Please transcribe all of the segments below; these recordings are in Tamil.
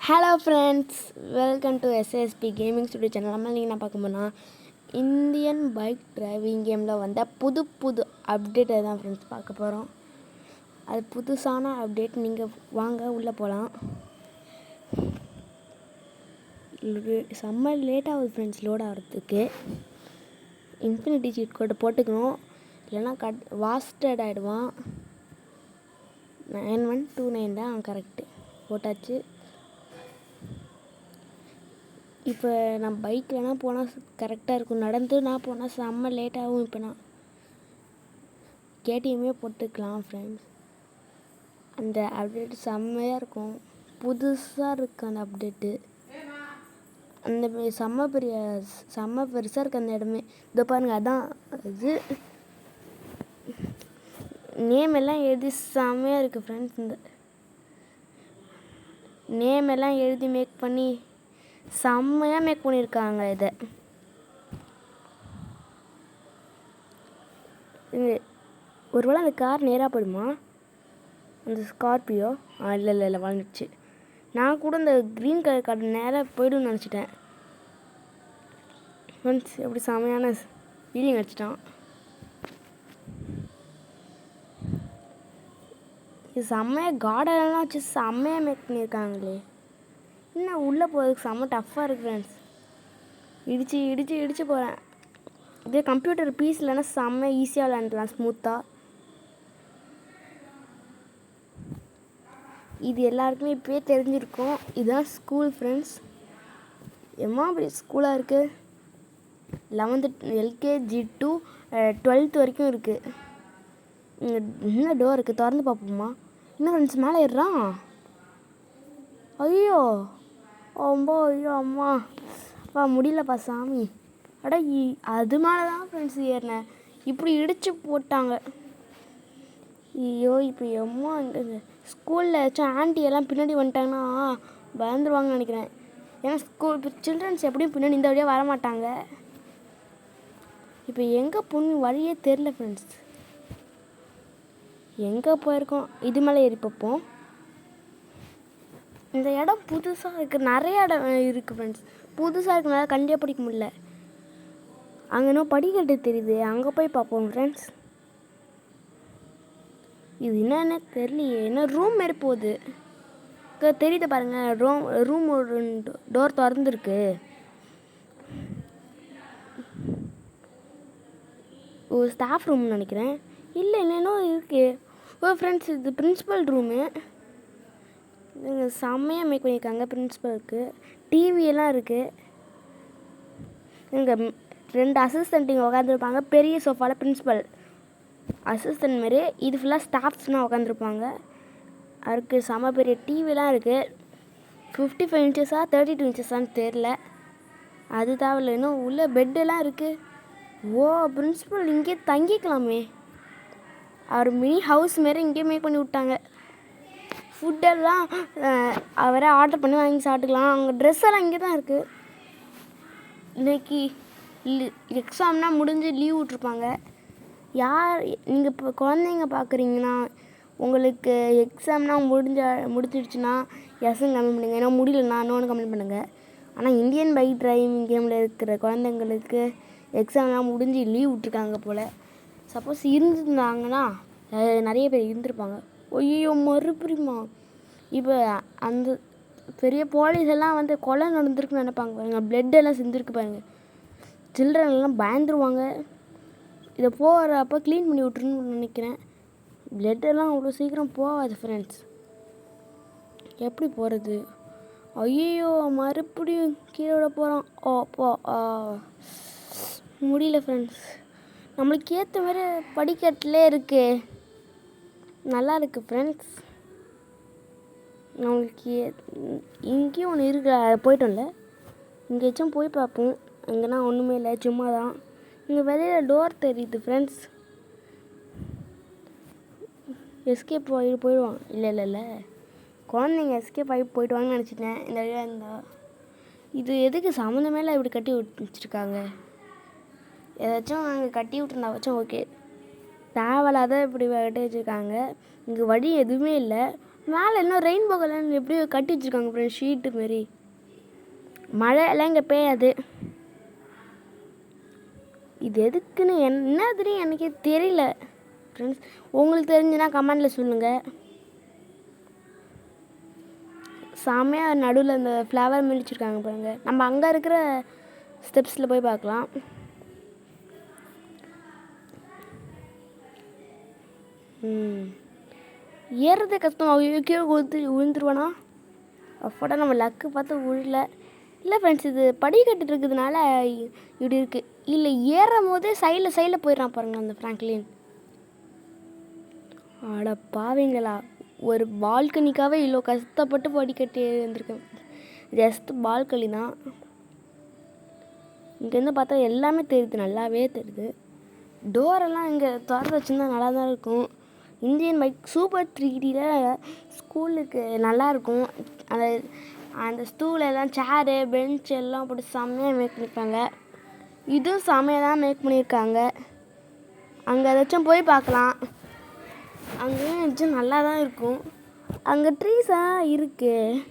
Hello friends, welcome to SSB gaming studio channel. நம்ம நீங்கள் என்ன பார்க்க போனால் இந்தியன் பைக் டிரைவிங் கேமில் வந்த புது அப்டேட்டை தான் ஃப்ரெண்ட்ஸ் பார்க்க போகிறோம். அது புதுசான அப்டேட். நீங்கள் வாங்க உள்ளே போகலாம். செம்ம லேட் ஆகுது ஃப்ரெண்ட்ஸ் லோட் ஆகிறதுக்கு. இன்ஃபினிட்டி சீட் கோட்டை போட்டுக்கணும், இல்லைன்னா வாஸ்டட் ஆகிடுவான். 9129 தான் கரெக்டு போட்டாச்சு. இப்போ நான் பைக்லனா போனால் கரெக்டாக இருக்கும், நடந்து நான் போனால் செம்ம லேட்டாகும். இப்போ நான் கேடிஎம்மே போட்டுக்கலாம் ஃப்ரெண்ட்ஸ். அந்த அப்டேட் செம்மையாக இருக்கும், புதுசாக இருக்குது அந்த அப்டேட்டு. அந்த செம்ம பெருசாக இருக்குது அந்த இடமே. இதோ பாருங்கள், அதான் இது நேம் எல்லாம் எழுதி செம்மையாக இருக்குது ஃப்ரெண்ட்ஸ். இந்த நேம் எல்லாம் எழுதி மேக் பண்ணி செம்மையாக மேக் பண்ணியிருக்காங்க. ஒருவேளை அந்த கார் நேராக போயிடுமா, அந்த ஸ்கார்பியோ? இல்லை வளர்ந்துச்சு. நான் கூட இந்த க்ரீன் கலர் கார் நேராக போய்டுன்னு நினச்சிட்டேன் ஃப்ரெண்ட்ஸ். எப்படி செம்மையான ஃபீலிங் அடிச்சிட்டான். இது செம்மையாக கார்டன்லாம் வச்சு செம்மையாக மேக் பண்ணியிருக்காங்களே. இன்னும் உள்ளே போகிறதுக்கு செம்ம டஃப்பாக இருக்குது ஃப்ரெண்ட்ஸ். இடிச்சு போகிறேன். இதே கம்ப்யூட்டர் பீஸ் இல்லைன்னா செம்ம ஈஸியாக விளையாண்டுலாம் ஸ்மூத்தாக. இது எல்லாருக்குமே இப்போயே தெரிஞ்சிருக்கும். இதுதான் ஸ்கூல் ஃப்ரெண்ட்ஸ். அப்படி ஸ்கூலாக இருக்குது. 11th LKG to 12th வரைக்கும் இருக்குது. இன்னும் டோர் இருக்குது, திறந்து பார்ப்போமா? இன்னும் ஃப்ரெண்ட்ஸ் மேலே ஏறுறான். ஐயோ அம்மா அப்பா, முடியலப்பா சாமி. அது மேலே தான் ஃப்ரெண்ட்ஸ் ஏறினேன். இப்படி இடித்து போட்டாங்க. ஐயோ, இப்போ எம்மா இங்கே ஸ்கூலில் ஏதாச்சும் ஆண்டி எல்லாம் பின்னாடி வந்துட்டாங்கன்னா பயந்துருவாங்கன்னு நினைக்கிறேன். ஏன்னா இப்போ சில்ட்ரன்ஸ் எப்படியும் பின்னாடி இந்த வழியாக வரமாட்டாங்க. இப்போ எங்கே போகணும் வழியே தெரில ஃப்ரெண்ட்ஸ். எங்கே போயிருக்கோம்? இது மேலே ஏறி பார்ப்போம். இந்த இடம் புதுசாக இருக்குது, நிறைய இடம் இருக்குது ஃப்ரெண்ட்ஸ். புதுசாக இருக்குனால கண்டிப்பாக பிடிக்க முடியல. அங்கே இன்னும் படிக்கட்டு தெரியுது, அங்கே போய் பார்ப்போம் ஃப்ரெண்ட்ஸ். இது என்னென்ன தெரியலையே. என்ன ரூம் மாரி போகுது தெரியுது பாருங்கள். ரூம் ஒரு டோர் திறந்துருக்கு. ஒரு ஸ்டாஃப் ரூம்னு நினைக்கிறேன். இல்லை என்னென்னோ இருக்குது. ஓ ஃப்ரெண்ட்ஸ், இது பிரின்ஸிபல் ரூமு. செம்மையாக மேக் பண்ணியிருக்காங்க. பிரின்ஸிபலுக்கு டிவியெல்லாம் இருக்குது. இங்கே 2 அசிஸ்டண்ட் இங்கே உட்காந்துருப்பாங்க. பெரிய சோஃபாவில் பிரின்ஸிபல் அசிஸ்டன்ட் மாரி. இது ஃபுல்லாக ஸ்டாஃப்ஸ்னால் உட்காந்துருப்பாங்க. அதுக்கு செம்ம பெரிய டிவிலாம் இருக்குது. 55 இன்ச்சஸா 32 இன்ச்சஸான்னு தெரில, அது தேவையில்ல. இன்னும் உள்ள பெட்டெல்லாம் இருக்குது. ஓ, பிரின்ஸிபல் இங்கே தங்கிக்கலாமே. அவர் மினி ஹவுஸ் மாரி இங்கே மேக் பண்ணி விட்டாங்க. ஃபுட்டெல்லாம் அவரே ஆர்டர் பண்ணி வாங்கி சாப்பிட்டுக்கலாம். அவங்க ட்ரெஸ் எல்லாம் இங்கே தான் இருக்குது. இன்றைக்கி எக்ஸாம்னால் முடிஞ்சு லீவ் விட்ருப்பாங்க. நீங்கள் இப்போ குழந்தைங்க பார்க்குறீங்கன்னா, உங்களுக்கு எக்ஸாம்னால் முடிஞ்சிடுச்சுன்னா எஸ்ன்னு கமெண்ட் பண்ணுங்கள். ஏன்னா முடியலன்னா இன்னொன்று கமெண்ட் பண்ணுங்கள். ஆனால் இந்தியன் பைக் டிரைவிங் கேமில் இருக்கிற குழந்தைங்களுக்கு எக்ஸாம்லாம் முடிஞ்சு லீவ் விட்ருக்காங்க போல். சப்போஸ் இருந்திருந்தாங்கன்னா நிறைய பேர் இருந்திருப்பாங்க. ஐயோ, மறுபடியுமா? இப்போ அந்த பெரிய போலீஸ் எல்லாம் வந்து கொலை நடந்திருக்குன்னு நினைப்பாங்க பாருங்கள். பிளட்டெல்லாம் செஞ்சுருக்கு பாருங்கள். சில்ட்ரன் எல்லாம் பயந்துருவாங்க. இதை போகிறப்ப க்ளீன் பண்ணி விட்ருன்னு நினைக்கிறேன். பிளட்டெல்லாம் அவ்வளோ சீக்கிரம் போகாது ஃப்ரெண்ட்ஸ். எப்படி போகிறது? ஐயோ, மறுபடியும் கீழே விட போகிறோம். அப்போ முடியல ஃப்ரெண்ட்ஸ். நம்மளுக்கு ஏற்ற மாதிரி படிக்கட்டிலே இருக்குது, நல்லா இருக்குது ஃப்ரெண்ட்ஸ். நம்மளுக்கு இங்கேயும் ஒன்று இருக்கு, போய்ட்டோம்ல. இங்கேயாச்சும் போய் பார்ப்போம். இங்கேனா ஒன்றுமே இல்லை, சும்மா தான். இங்கே வெளியில் டோர் தெரியுது ஃப்ரெண்ட்ஸ். எஸ்கேப் போயிடுவான். இல்லை குழந்தைங்க எஸ்கேப் ஆகி போய்டுவாங்கன்னு நினச்சிட்டேன். இந்த வழியாக இருந்தால் இது எதுக்கு சம்மந்தமேல இப்படி கட்டி வச்சுருக்காங்க? ஏதாச்சும் அங்கே கட்டி விட்டுருந்தாச்சும் ஓகே. தேவையில்லாத இப்படி கட்டி வச்சுருக்காங்க. இங்கே வழி எதுவுமே இல்லை. மேலே இன்னும் ரெயின்போ கலர் எப்படியோ கட்டி வச்சுருக்காங்க ஃப்ரெண்ட்ஸ், ஷீட்டு மாரி. மழை எல்லாம் இங்கே பெய்யாது. இது எதுக்குன்னு என்னதுன்னு எனக்கே தெரியல ஃப்ரெண்ட்ஸ். உங்களுக்கு தெரிஞ்சுன்னா கமெண்டில் சொல்லுங்கள். செம்மையாக நடுவில் இந்த ஃப்ளவர் மாரி வச்சுருக்காங்க பாருங்க. நம்ம அங்கே இருக்கிற ஸ்டெப்ஸில் போய் பார்க்கலாம். ஏறுறதே கஷ்டம். கீழே விழுந்துருவானா? அப்போட நம்ம லக்கு பார்த்து விழல. இல்லை ஃப்ரெண்ட்ஸ், இது படிக்கட்டு இருக்கிறதுனால இப்படி இருக்குது. இல்லை ஏறும் போதே சைடில் போயிடறான் பாருங்கள் அந்த ஃப்ராங்க்லின். அட பாவீங்களா, ஒரு பால்கனிக்காகவே இவ்வளோ கஷ்டப்பட்டு படிக்கட்டு வந்திருக்கேன். ஜஸ்ட் பால்கனி தான். இங்கேருந்து பார்த்தா எல்லாமே தெரியுது, நல்லாவே தெரியுது. டோரெல்லாம் இங்கே திறந்து வச்சுருந்தா நல்லா தான் இருக்கும். இந்தியன் பைக் சூப்பர் 3Dயில் ஸ்கூலுக்கு நல்லாயிருக்கும். அந்த ஸ்டூலெல்லாம் சேரு பெஞ்ச் எல்லாம் போட்டு செம்மையாக மேக் பண்ணியிருப்பாங்க. இதுவும் செம்மையாக தான் மேக் பண்ணியிருக்காங்க. அங்கே ஏதாச்சும் போய் பார்க்கலாம். அங்கேயும் ஏதாச்சும் நல்லா தான் இருக்கும். அங்கே ட்ரீஸாக இருக்குது.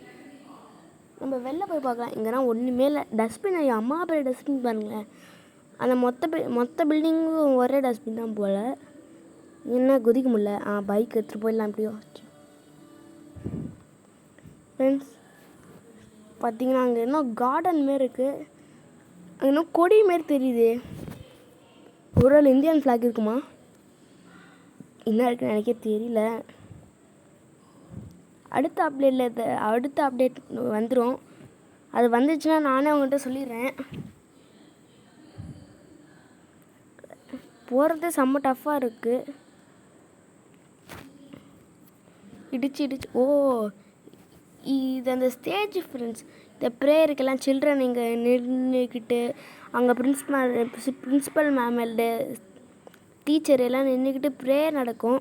நம்ம வெளில போய் பார்க்கலாம். இங்கேலாம் ஒன்றுமே இல்லை. டஸ்ட்பின், அம்மா பெரிய டஸ்ட்பின் பாருங்களேன். அந்த மொத்த பில்டிங்கும் ஒரே டஸ்ட்பின் தான் போல். என்ன குதிக்க முடியல. பைக் எடுத்துகிட்டு போயிடலாம் எப்படியோ. ஃப்ரெண்ட்ஸ் பார்த்தீங்கன்னா அங்கே இன்னும் கார்டன் மாரி இருக்குது. அங்கே இன்னும் கொடி மாரி தெரியுது. ஒரு இந்தியன் ஃப்ளாக் இருக்குமா? என்ன இருக்குன்னு எனக்கே தெரியல. அடுத்த அப்டேட் வந்துடும். அது வந்துச்சுன்னா நானே அவங்கள்ட்ட சொல்லிடுறேன். போகிறது செம்ம டஃப்பாக இருக்குது. இடிச்சு இது அந்த ஸ்டேஜ் ஃப்ரெண்ட்ஸ். இந்த ப்ரேயருக்கெல்லாம் சில்ட்ரன் இங்கே நின்றுக்கிட்டு, அங்கே பிரின்ஸிபல் மேம் டீச்சர் எல்லாம் நின்றுக்கிட்டு ப்ரேயர் நடக்கும்.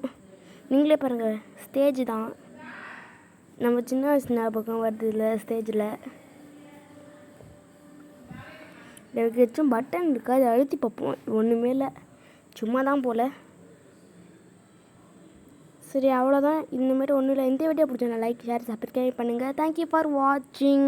நீங்களே பாருங்கள், ஸ்டேஜ் தான். நம்ம சின்ன வயசு ஞாபகம் வருது இல்லை ஸ்டேஜில். எனக்கு ஏதாச்சும் பட்டன் இருக்கா, அதை அழுத்தி பார்ப்போம். ஒன்றுமே இல்லை, சும்மா தான் போல். சரி, அவ்வளோதான். இந்தமாரி ஒன்றும் இல்லை. இந்த வீடியோ பிடிச்சா லைக், ஷேர், சப்ஸ்கிரைப் பண்ணுங்கள். தேங்க்யூ ஃபார் வாட்சிங்.